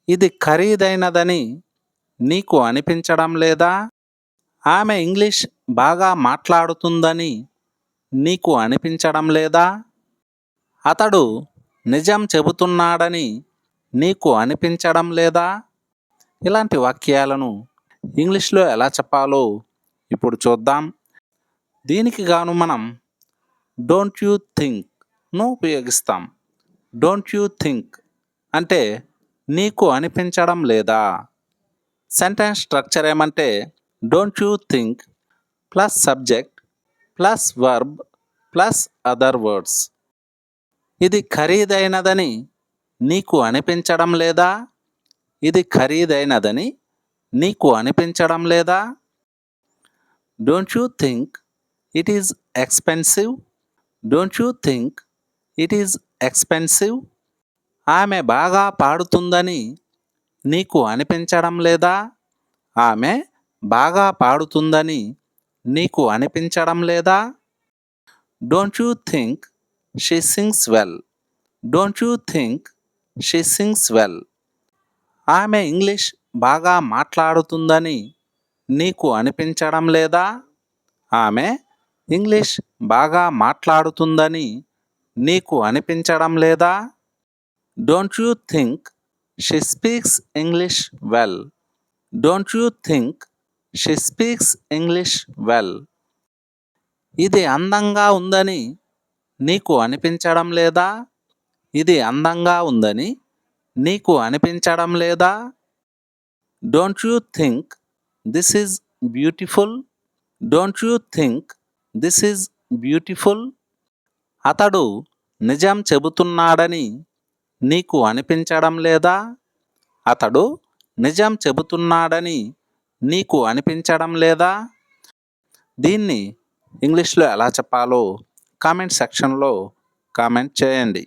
ఇది ఖరీదైనదని నీకు అనిపించడం లేదా? ఆమె ఇంగ్లీష్ బాగా మాట్లాడుతుందని నీకు అనిపించడం లేదా? అతడు నిజం చెబుతున్నాడని నీకు అనిపించడం లేదా? ఇలాంటి వాక్యాలను ఇంగ్లీష్లో ఎలా చెప్పాలో ఇప్పుడు చూద్దాం. దీనికి గాను మనం డోంట్ యూ థింక్ను ఉపయోగిస్తాం. డోంట్ యూ థింక్ అంటే నీకు అనిపించడం లేదా. సెంటెన్స్ స్ట్రక్చర్ ఏమంటే don't you think plus subject plus verb plus other words. ఇది ఖరీదైనదని నీకు అనిపించడం లేదా? ఇది ఖరీదైనదని నీకు అనిపించడం లేదా? Don't you think it is expensive? Don't you think it is expensive? ఆమె బాగా పాడుతుందని నీకు అనిపించడం లేదా? ఆమె బాగా పాడుతుందని నీకు అనిపించడం లేదా? Don't you think she sings well? Don't you think she sings well? ఆమె ఇంగ్లీష్ బాగా మాట్లాడుతుందని నీకు అనిపించడం లేదా? ఆమె ఇంగ్లీష్ బాగా మాట్లాడుతుందని నీకు అనిపించడం లేదా? Don't you think she speaks English well? Don't you think she speaks English well? ఇది అందంగా ఉందని నీకు అనిపించడం లేదా? ఇది అందంగా ఉందని నీకు అనిపించడం లేదా? Don't you think this is beautiful? Don't you think this is beautiful? అతడు నిజం చెబుతున్నాడని నీకు అనిపించడం లేదా? అతడు నిజం చెబుతున్నాడని నీకు అనిపించడం లేదా? దీన్ని ఇంగ్లీష్లో ఎలా చెప్పాలో కామెంట్ సెక్షన్లో కామెంట్ చేయండి.